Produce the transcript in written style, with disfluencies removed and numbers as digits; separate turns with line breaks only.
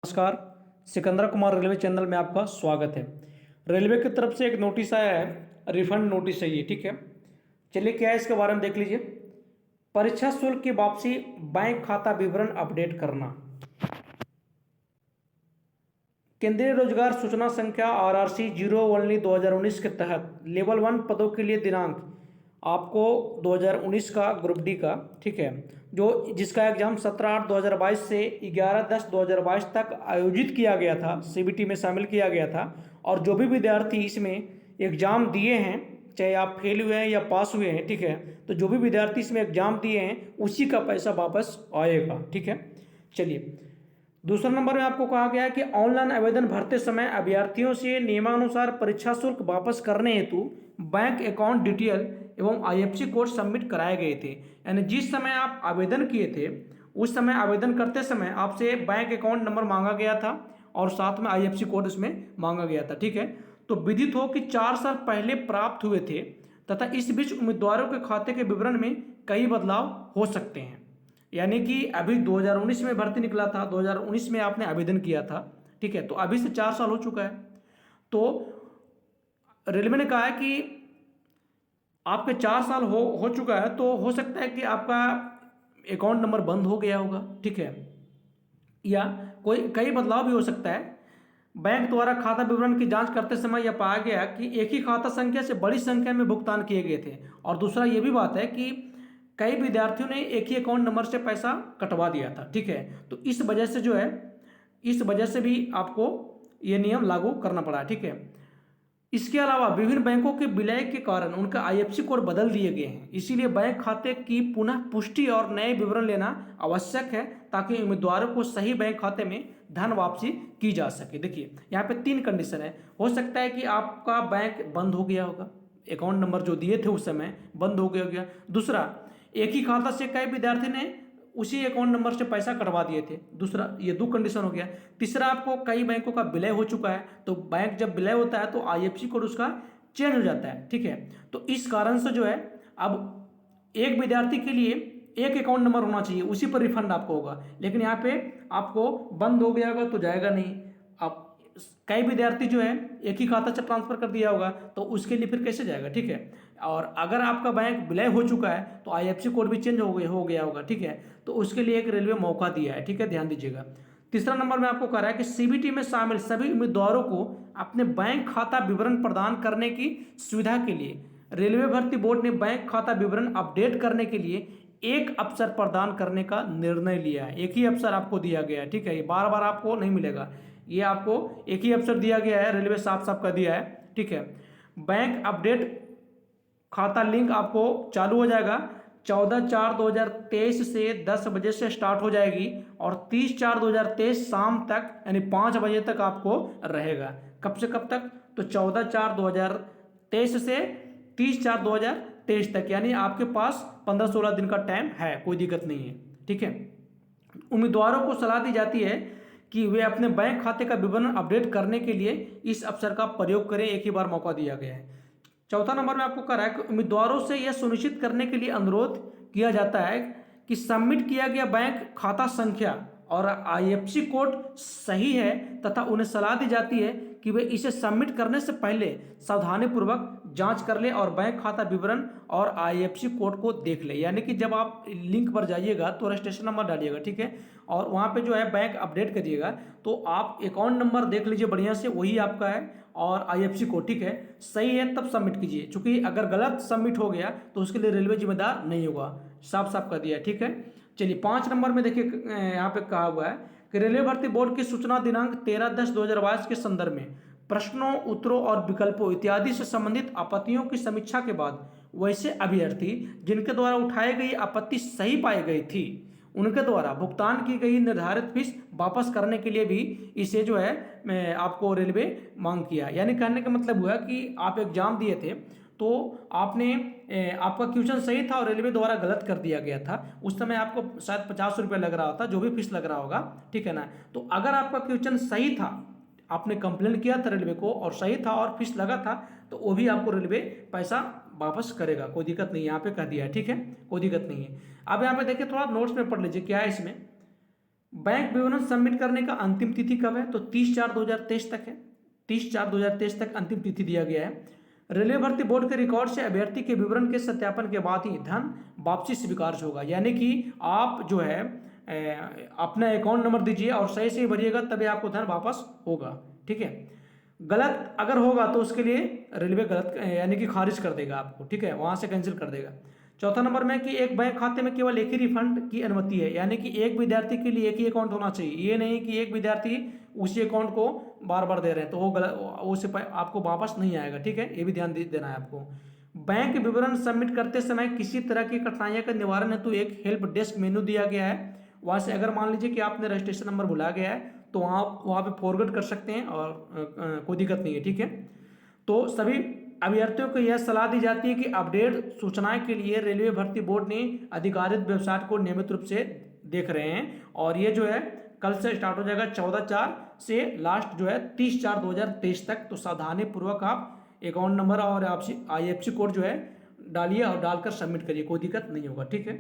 नमस्कार। Sikandar Kumar railway channel में आपका स्वागत है। रेलवे की तरफ से एक नोटिस आया है, रिफंड नोटिस है ये, ठीक है। चलिए क्या है इसके बारे में देख लीजिए। परीक्षा शुल्क की वापसी, बैंक खाता विवरण अपडेट करना। केंद्रीय रोजगार सूचना संख्या RRC 0 के तहत लेवल 1 पदों के लिए दिनांक आपको 2019 का ग्रुप डी का, ठीक है, जो जिसका एग्जाम 17/8/2022 से 11/10/2022 तक आयोजित किया गया था, CBT में शामिल किया गया था। और जो भी विद्यार्थी इसमें एग्जाम दिए हैं, चाहे आप फेल हुए हैं या पास हुए हैं, ठीक है, तो जो भी विद्यार्थी इसमें एग्जाम दिए हैं उसी का पैसा वापस आएगा, ठीक है। चलिए दूसरा नंबर में आपको कहा गया है कि ऑनलाइन आवेदन भरते समय अभ्यर्थियों से नियमानुसार परीक्षा शुल्क वापस करने हेतु बैंक अकाउंट डिटेल एवं IFSC कोड सबमिट कराए गए थे। यानी जिस समय आप आवेदन किए थे उस समय आवेदन करते समय आपसे बैंक अकाउंट नंबर मांगा गया था और साथ में IFSC कोड उसमें मांगा गया था, ठीक है। तो विदित हो कि 4 साल पहले प्राप्त हुए थे तथा इस बीच उम्मीदवारों के खाते के विवरण में कई बदलाव हो सकते हैं। यानी कि अभी 2019 में भर्ती निकला था, 2019 में आपने आवेदन किया था, ठीक है, तो अभी से 4 साल हो चुका है। तो रेलवे ने कहा है कि आपके 4 साल हो चुका है, तो हो सकता है कि आपका अकाउंट नंबर बंद हो गया होगा, ठीक है, या कोई कई बदलाव भी हो सकता है। बैंक द्वारा खाता विवरण की जांच करते समय यह पाया गया कि एक ही खाता संख्या से बड़ी संख्या में भुगतान किए गए थे। और दूसरा ये भी बात है कि कई विद्यार्थियों ने एक ही अकाउंट नंबर से पैसा कटवा दिया था, ठीक है। तो इस वजह से जो है, इस वजह से भी आपको ये नियम लागू करना पड़ा, ठीक है। इसके अलावा विभिन्न बैंकों के विलय के कारण उनका IFSC कोड बदल दिए गए हैं, इसीलिए बैंक खाते की पुनः पुष्टि और नए विवरण लेना आवश्यक है ताकि उम्मीदवारों को सही बैंक खाते में धन वापसी की जा सके। देखिए यहाँ पे 3 कंडीशन है। हो सकता है कि आपका बैंक बंद हो गया होगा, अकाउंट नंबर जो दिए थे उस समय बंद हो गया। दूसरा, एक ही खाता से कई विद्यार्थी ने उसी अकाउंट नंबर से पैसा कटवा दिए थे, दूसरा, ये 2 कंडीशन हो गया। तीसरा, आपको कई बैंकों का विलय हो चुका है, तो बैंक जब विलय होता है तो IFSC कोड उसका चेंज हो जाता है, ठीक है। तो इस कारण से जो है अब एक विद्यार्थी के लिए एक अकाउंट नंबर होना चाहिए, उसी पर रिफंड आपको होगा। लेकिन यहाँ पे आपको बंद हो गया होगा तो जाएगा नहीं। अब कई विद्यार्थी जो है एक ही खाता से ट्रांसफर कर दिया होगा तो उसके लिए फिर कैसे जाएगा, ठीक है। और अगर आपका बैंक विलय हो चुका है तो IFSC कोड भी चेंज हो गया होगा, ठीक है। तो उसके लिए एक रेलवे मौका दिया है, ठीक है, ध्यान दीजिएगा। तीसरा नंबर में आपको कह रहा है कि CBT में शामिल सभी उम्मीदवारों को अपने बैंक खाता विवरण प्रदान करने की सुविधा के लिए रेलवे भर्ती बोर्ड ने बैंक खाता विवरण अपडेट करने के लिए एक अवसर प्रदान करने का निर्णय लिया है। एक ही अवसर आपको दिया गया है, ठीक है, ये बार बार आपको नहीं मिलेगा, ये आपको एक ही अवसर दिया गया है, रेलवे साफ साफ कर दिया है, ठीक है। बैंक अपडेट खाता लिंक आपको चालू हो जाएगा 14/4/2023 से 10 बजे से स्टार्ट हो जाएगी और 30/4/2023 शाम तक यानी 5 बजे तक आपको रहेगा। कब से कब तक? तो 14/4/2023 से 30/4/2023 तक, यानी आपके पास 15-16 दिन का टाइम है, कोई दिक्कत नहीं है, ठीक है। उम्मीदवारों को सलाह दी जाती है कि वे अपने बैंक खाते का विवरण अपडेट करने के लिए इस अवसर का प्रयोग करें, एक ही बार मौका दिया गया है। चौथा नंबर में आपको कह रहा है कि उम्मीदवारों से यह सुनिश्चित करने के लिए अनुरोध किया जाता है कि सबमिट किया गया बैंक खाता संख्या और IFSC कोड सही है तथा उन्हें सलाह दी जाती है कि वे इसे सबमिट करने से पहले सावधानीपूर्वक जांच कर ले और बैंक खाता विवरण और IFSC कोड को देख ले। यानी कि जब आप लिंक पर जाइएगा तो रजिस्ट्रेशन नंबर डालिएगा, ठीक है, और वहाँ पे जो है बैंक अपडेट करिएगा तो आप अकाउंट नंबर देख लीजिए बढ़िया से, वही आपका है, और IFSC कोड, ठीक है, सही है तब सबमिट कीजिए। चूंकि अगर गलत सबमिट हो गया तो उसके लिए रेलवे जिम्मेदार नहीं होगा, साफ साफ कर दिया, ठीक है। चलिए 5 नंबर में देखिए यहाँ पे कहा हुआ है कि रेलवे भर्ती बोर्ड की सूचना दिनांक 13/10/2022 के संदर्भ में प्रश्नों, उत्तरों और विकल्पों इत्यादि से संबंधित आपत्तियों की समीक्षा के बाद वैसे अभ्यर्थी जिनके द्वारा उठाई गई आपत्ति सही पाई गई थी उनके द्वारा भुगतान की गई निर्धारित फीस वापस करने के लिए भी इसे जो है आपको रेलवे मांग किया। यानी कहने का मतलब हुआ कि आप एग्जाम दिए थे तो आपने आपका क्वेश्चन सही था और रेलवे द्वारा गलत कर दिया गया था, उस समय आपको शायद 50 रुपये लग रहा था, जो भी फीस लग रहा होगा, ठीक है ना। तो अगर आपका क्वेश्चन सही था, आपने कंप्लेंट किया था रेलवे को और सही था और फीस लगा था, तो वो भी आपको रेलवे पैसा वापस करेगा, कोई दिक्कत नहीं है, यहाँ पे कह दिया है, ठीक है, कोई दिक्कत नहीं है। अब यहाँ पे देखिए थोड़ा नोट्स में पढ़ लीजिए क्या है इसमें। बैंक विवरण सबमिट करने का अंतिम तिथि कब है? तो 30/4/2023 तक है। 30/4/2023 तक अंतिम तिथि दिया गया है। रेलवे भर्ती बोर्ड के रिकॉर्ड से अभ्यर्थी के विवरण के सत्यापन के बाद ही धन वापसी स्वीकार होगा। यानी कि आप जो है अपना अकाउंट नंबर दीजिए और सही से भरिएगा, तभी आपको धन वापस होगा। ठीक है, गलत अगर होगा तो उसके लिए रेलवे गलत यानी कि खारिज कर देगा आपको। ठीक है, वहां से कैंसिल कर देगा। चौथा नंबर में कि एक बैंक खाते में केवल एक ही रिफंड की अनुमति है, यानी कि एक विद्यार्थी के लिए एक ही अकाउंट होना चाहिए। ये नहीं कि एक विद्यार्थी उसी अकाउंट को बार बार दे रहे हैं तो वो गलत, उसे आपको वापस नहीं आएगा। ठीक है, ये भी ध्यान देना है आपको। बैंक विवरण सबमिट करते समय किसी तरह की कठिनाइयों का निवारण हेतु एक हेल्प डेस्क मेनू दिया गया है। वहाँ से अगर मान लीजिए कि आपने रजिस्ट्रेशन नंबर भुला गया है तो वहाँ पे फॉरवर्ड कर सकते हैं और कोई दिक्कत नहीं है। ठीक है, तो सभी अभ्यर्थियों को यह सलाह दी जाती है कि अपडेट सूचनाएं के लिए रेलवे भर्ती बोर्ड ने अधिकारित वेबसाइट को नियमित रूप से देख रहे हैं। और ये जो है कल से स्टार्ट हो जाएगा 14/4 से लास्ट जो है 30/4/2023 तक। तो सावधानी पूर्वक आप अकाउंट नंबर और आपसी IFSC कोड जो है डालिए और डालकर सबमिट करिए, कोई दिक्कत नहीं होगा। ठीक है।